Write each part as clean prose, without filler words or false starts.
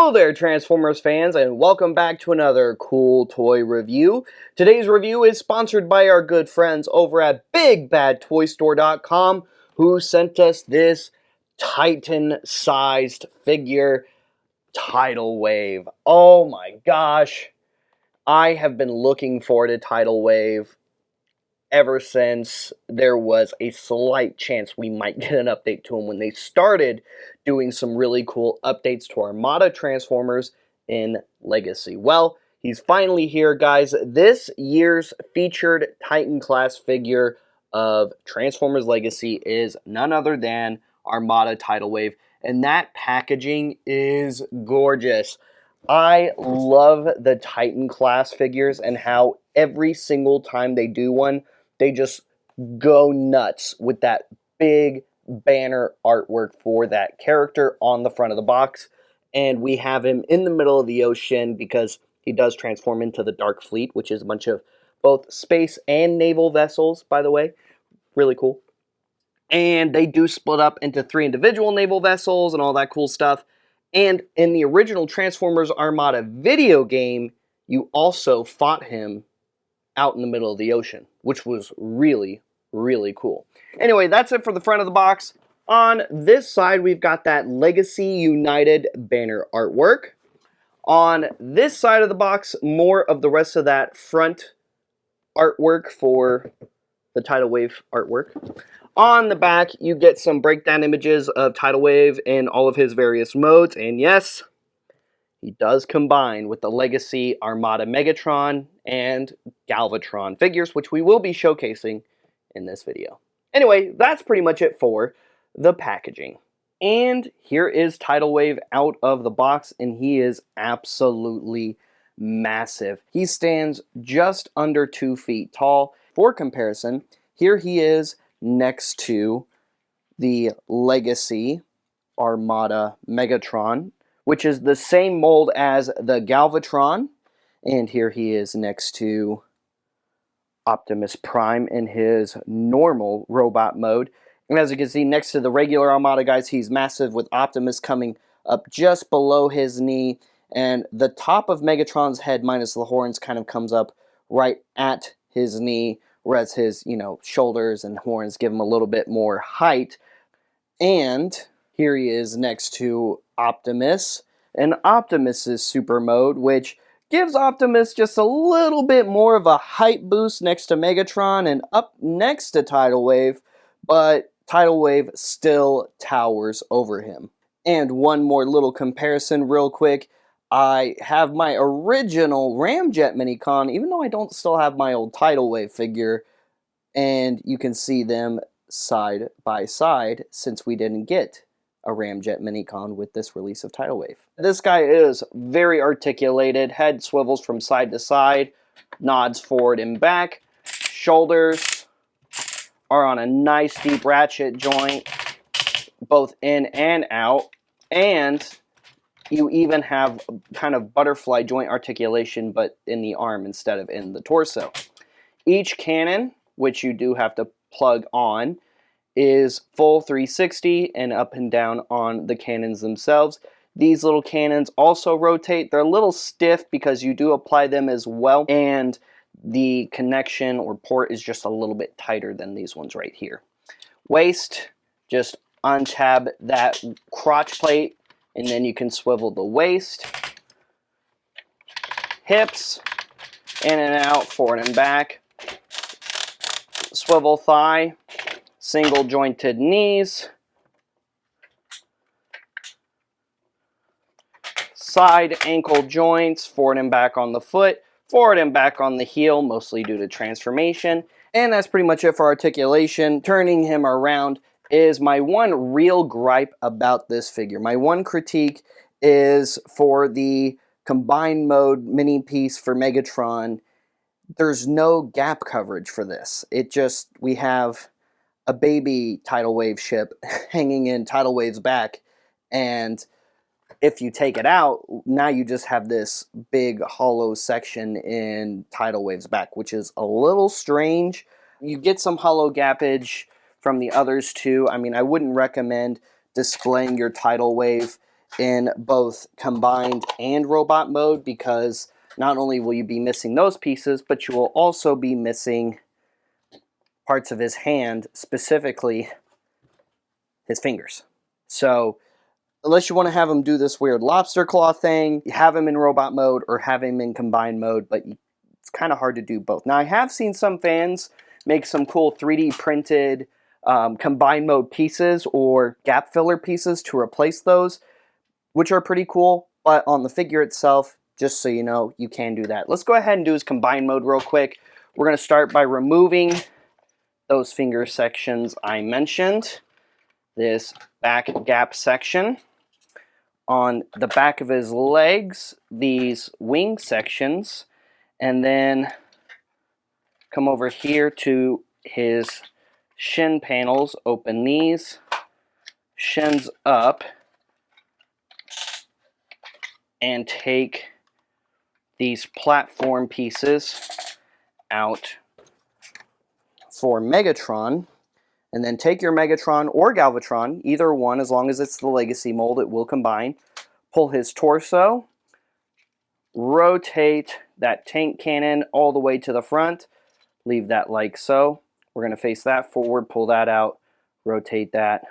Hello there, Transformers fans, and welcome back to another cool toy review. Today's review is sponsored by our good friends over at BigBadToyStore.com, who sent us this Titan-sized figure, Tidal Wave. Oh my gosh, I have been looking forward to Tidal Wave ever since there was a slight chance we might get an update to him when they started doing some really cool updates to Armada Transformers in Legacy. Well, he's finally here, guys. This year's featured Titan class figure of Transformers Legacy is none other than Armada Tidal Wave, and that packaging is gorgeous. I love the Titan class figures and how every single time they do one, they just go nuts with that big banner artwork for that character on the front of the box. And we have him in the middle of the ocean because he does transform into the Dark Fleet, which is a bunch of both space and naval vessels, by the way. Really cool. And they do split up into 3 individual naval vessels and all that cool stuff. And in the original Transformers Armada video game, you also fought him out in the middle of the ocean, which was really, really cool. Anyway, that's it for the front of the box. On this side, we've got that Legacy United banner artwork. On this side of the box, more of the rest of that front artwork for the Tidal Wave artwork. On the back, you get some breakdown images of Tidal Wave in all of his various modes, and yes, he does combine with the Legacy Armada Megatron and Galvatron figures, which we will be showcasing in this video. Anyway, that's pretty much it for the packaging. And here is Tidal Wave out of the box, and he is absolutely massive. He stands just under 2 feet tall. For comparison, here he is next to the Legacy Armada Megatron, which is the same mold as the Galvatron. And here he is next to Optimus Prime in his normal robot mode. And as you can see, next to the regular Armada guys, he's massive with Optimus coming up just below his knee. And the top of Megatron's head, minus the horns, kind of comes up right at his knee, whereas his, shoulders and horns give him a little bit more height. And here he is next to Optimus, and Optimus's super mode, which gives Optimus just a little bit more of a height boost next to Megatron and up next to Tidal Wave, but Tidal Wave still towers over him. And one more little comparison real quick. I have my original Ramjet Minicon, even though I don't still have my old Tidal Wave figure, and you can see them side by side since we didn't get a Ramjet Minicon with this release of Tidal Wave. This guy is very articulated, head swivels from side to side, nods forward and back, shoulders are on a nice deep ratchet joint, both in and out, and you even have kind of butterfly joint articulation, but in the arm instead of in the torso. Each cannon, which you do have to plug on, is full 360 and up and down on the cannons themselves. These little cannons also rotate. They're a little stiff because you do apply them as well, and the connection or port is just a little bit tighter than these ones right here. Waist, just untab that crotch plate and then you can swivel the waist. Hips, in and out, forward and back. Swivel thigh. Single jointed knees, side ankle joints, forward and back on the foot, forward and back on the heel, mostly due to transformation. And that's pretty much it for articulation. Turning him around is my one real gripe about this figure. My one critique is for the combined mode mini piece for Megatron. There's no gap coverage for this. We have a baby Tidal Wave ship hanging in Tidal Wave's back, and if you take it out, now you just have this big hollow section in Tidal Wave's back, which is a little strange. You get some hollow gappage from the others too. I mean, I wouldn't recommend displaying your Tidal Wave in both combined and robot mode, because not only will you be missing those pieces, but you will also be missing parts of his hand, specifically his fingers. So unless you want to have him do this weird lobster claw thing, you have him in robot mode or have him in combined mode, but it's kind of hard to do both. Now, I have seen some fans make some cool 3D printed combined mode pieces or gap filler pieces to replace those, which are pretty cool, but on the figure itself, just so you know, you can do that. Let's go ahead and do his combined mode real quick. We're going to start by removing those finger sections I mentioned. This back gap section. On the back of his legs, these wing sections, and then come over here to his shin panels, open these, shins up, and take these platform pieces out for Megatron. And then take your Megatron or Galvatron, either one, as long as it's the Legacy mold, it will combine. Pull his torso, rotate that tank cannon all the way to the front, leave that like so. We're going to face that forward, pull that out, rotate that.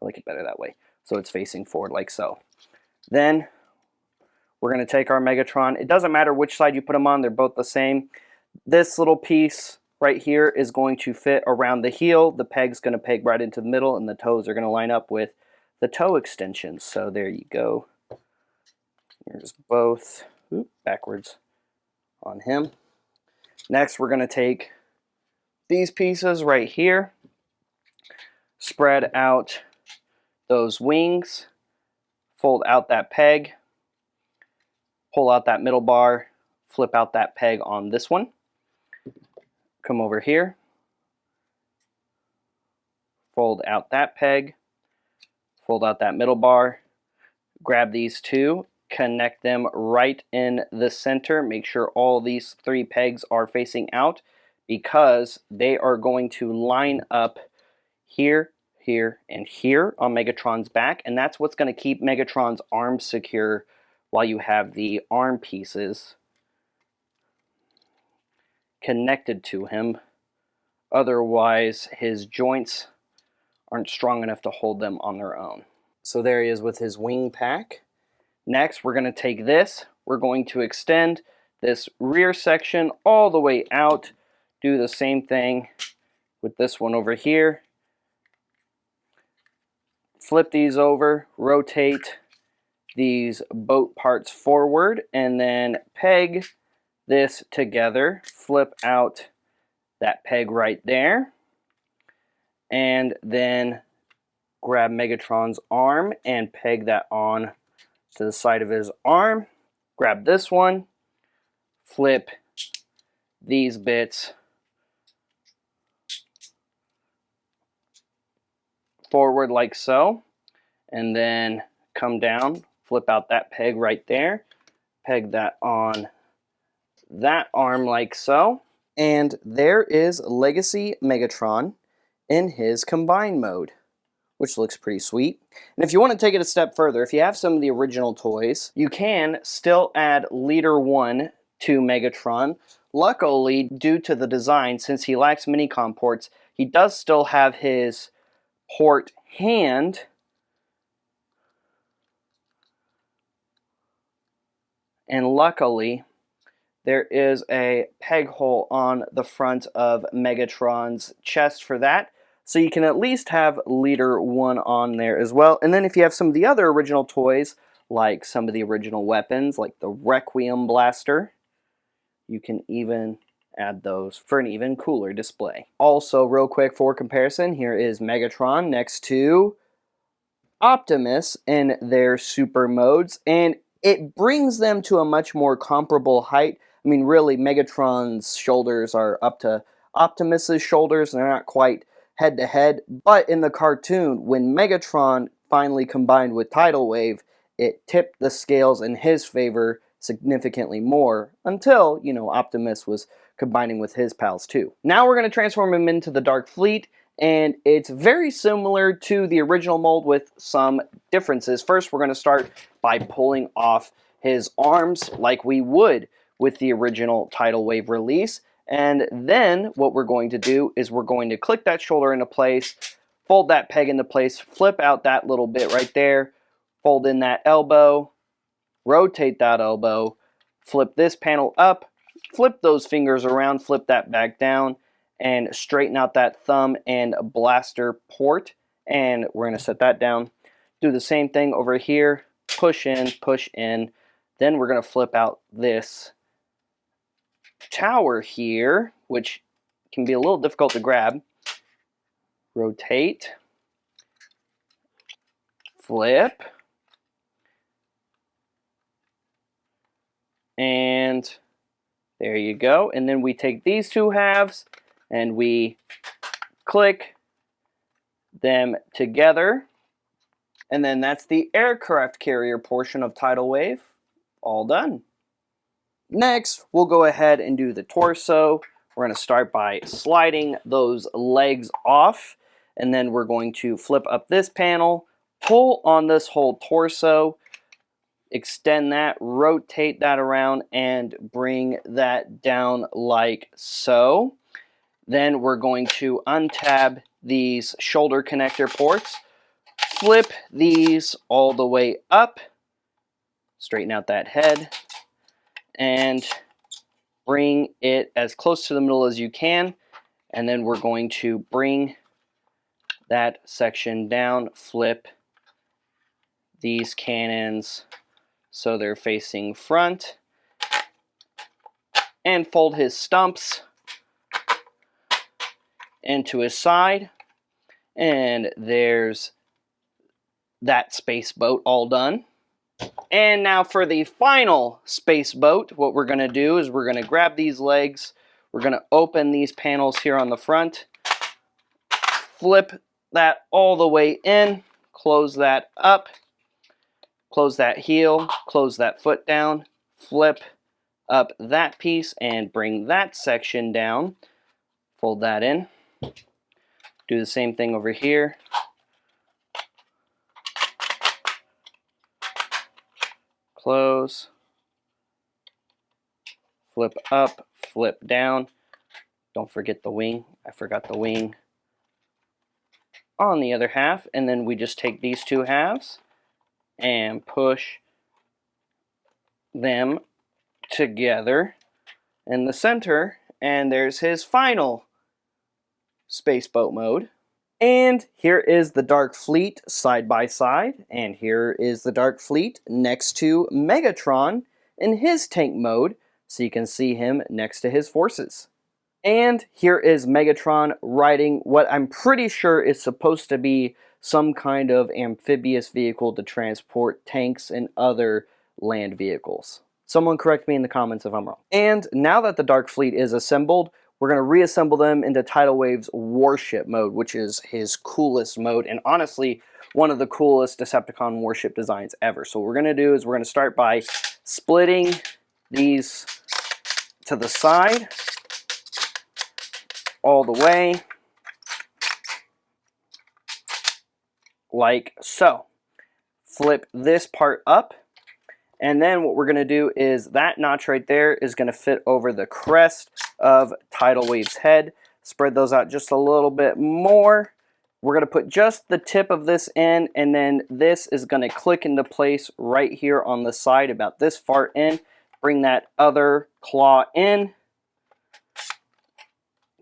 I like it better that way. So it's facing forward like so. Then we're going to take our Megatron. It doesn't matter which side you put them on, they're both the same. This little piece right here is going to fit around the heel. The peg's going to peg right into the middle, and the toes are going to line up with the toe extensions. So there you go. Here's both. Oop, backwards on him. Next, we're going to take these pieces right here, spread out those wings, fold out that peg, pull out that middle bar, flip out that peg on this one. Come over here, fold out that peg, fold out that middle bar, grab these two, connect them right in the center. Make sure all these three pegs are facing out, because they are going to line up here, here, and here on Megatron's back, and that's what's going to keep Megatron's arms secure while you have the arm pieces connected to him. Otherwise, his joints aren't strong enough to hold them on their own. So there he is with his wing pack. Next, we're going to take this. We're going to extend this rear section all the way out. Do the same thing with this one over here. Flip these over, rotate these boat parts forward, and then peg this together. Flip out that peg right there, and then grab Megatron's arm and peg that on to the side of his arm. Grab this one, flip these bits forward like so, and then come down, flip out that peg right there, peg that on that arm like so, and there is Legacy Megatron in his combined mode, which looks pretty sweet. And if you want to take it a step further, if you have some of the original toys, you can still add Leader 1 to Megatron. Luckily, due to the design, since he lacks mini-com ports, he does still have his port hand, and luckily there is a peg hole on the front of Megatron's chest for that, so you can at least have Leader 1 on there as well. And then if you have some of the other original toys, like some of the original weapons, like the Requiem Blaster, you can even add those for an even cooler display. Also, real quick for comparison, here is Megatron next to Optimus in their super modes, and it brings them to a much more comparable height. I mean, really, Megatron's shoulders are up to Optimus's shoulders, and they're not quite head to head, but in the cartoon, when Megatron finally combined with Tidal Wave, it tipped the scales in his favor significantly more, until, you know, Optimus was combining with his pals too. Now we're going to transform him into the Dark Fleet, and it's very similar to the original mold with some differences. First, we're going to start by pulling off his arms like we would with the original Tidal Wave release, and then what we're going to do is we're going to click that shoulder into place, fold that peg into place, flip out that little bit right there, fold in that elbow, rotate that elbow, flip this panel up, flip those fingers around, flip that back down, and straighten out that thumb and blaster port. And we're going to set that down. Do the same thing over here, push in, push in. Then we're going to flip out this tower here, which can be a little difficult to grab. Rotate, flip, and there you go. And then we take these two halves and we click them together. And then that's the aircraft carrier portion of Tidal Wave. All done. Next, we'll go ahead and do the torso. We're going to start by sliding those legs off. And then we're going to flip up this panel, pull on this whole torso, extend that, rotate that around, and bring that down like so. Then we're going to untab these shoulder connector ports, flip these all the way up, straighten out that head, and bring it as close to the middle as you can. And then we're going to bring that section down, flip these cannons so they're facing front, and fold his stumps into his side. And there's that space boat all done. And now for the final space boat, what we're going to do is we're going to grab these legs, we're going to open these panels here on the front, flip that all the way in, close that up, close that heel, close that foot down, flip up that piece and bring that section down, fold that in, do the same thing over here, close, flip up, flip down, don't forget the wing, I forgot the wing on the other half, and then we just take these two halves and push them together in the center, and there's his final space boat mode. And here is the Dark Fleet side by side, and here is the Dark Fleet next to Megatron in his tank mode, so you can see him next to his forces. And here is Megatron riding what I'm pretty sure is supposed to be some kind of amphibious vehicle to transport tanks and other land vehicles. Someone correct me in the comments if I'm wrong. And now that the Dark Fleet is assembled, we're going to reassemble them into Tidal Wave's Warship mode, which is his coolest mode, and honestly, one of the coolest Decepticon warship designs ever. So what we're going to do is we're going to start by splitting these to the side, all the way, like so. Flip this part up, and then what we're going to do is that notch right there is going to fit over the crest of Tidal Wave's head. Spread those out just a little bit more. We're going to put just the tip of this in, and then this is going to click into place right here on the side about this far in. Bring that other claw in.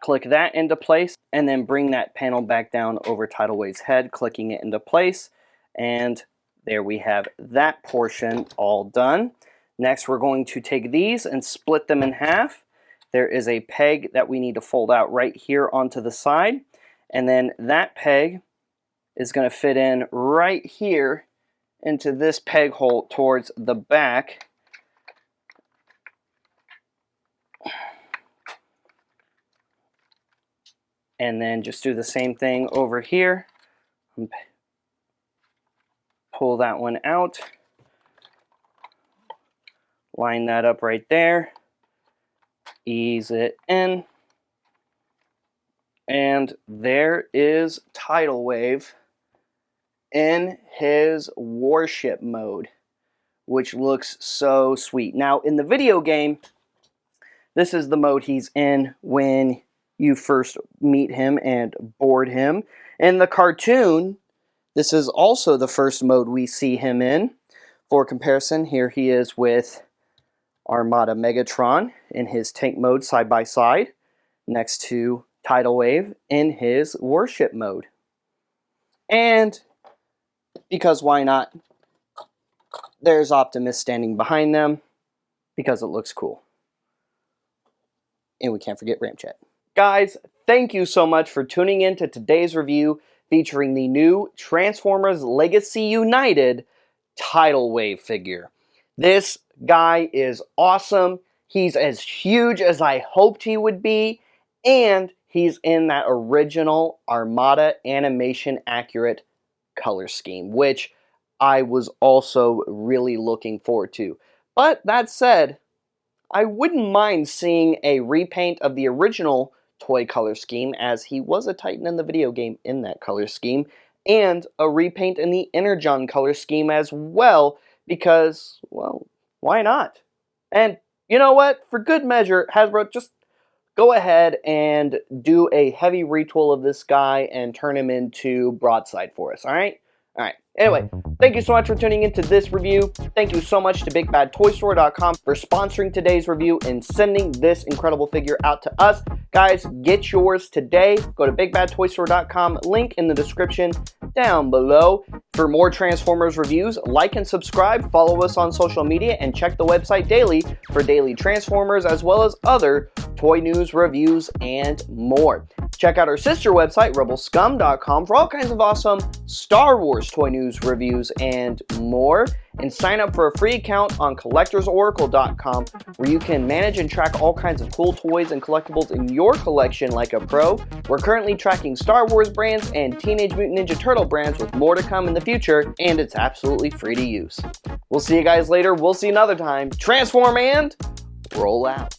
Click that into place, and then bring that panel back down over Tidal Wave's head, clicking it into place. And there we have that portion all done. Next, we're going to take these and split them in half. There is a peg that we need to fold out right here onto the side. And then that peg is going to fit in right here into this peg hole towards the back. And then just do the same thing over here. Pull that one out. Line that up right there. Ease it in. And there is Tidal Wave in his warship mode, which looks so sweet. Now, in the video game, this is the mode he's in when you first meet him and board him. In the cartoon, this is also the first mode we see him in. For comparison, here he is with Armada Megatron in his tank mode side by side, next to Tidal Wave in his warship mode. And because why not, there's Optimus standing behind them because it looks cool. And we can't forget Ramjet. Guys, thank you so much for tuning in to today's review featuring the new Transformers Legacy United Tidal Wave figure. This guy is awesome. He's as huge as I hoped he would be, and he's in that original Armada animation accurate color scheme, which I was also really looking forward to. But that said, I wouldn't mind seeing a repaint of the original toy color scheme, as he was a Titan in the video game in that color scheme, and a repaint in the Energon color scheme as well, because, well, why not? And you know what? For good measure, Hasbro, just go ahead and do a heavy retool of this guy and turn him into Broadside for us, alright? Alright, anyway, thank you so much for tuning into this review. Thank you so much to BigBadToyStore.com for sponsoring today's review and sending this incredible figure out to us. Guys, get yours today. Go to BigBadToyStore.com, link in the description down below. For more Transformers reviews, like and subscribe, follow us on social media, and check the website daily for daily Transformers as well as other toy news, reviews, and more. Check out our sister website, RebelScum.com, for all kinds of awesome Star Wars toy news, reviews, and more. And sign up for a free account on CollectorsOracle.com, where you can manage and track all kinds of cool toys and collectibles in your collection like a pro. We're currently tracking Star Wars brands and Teenage Mutant Ninja Turtle brands, with more to come in the future, and it's absolutely free to use. We'll see you guys later. We'll see you another time. Transform and roll out.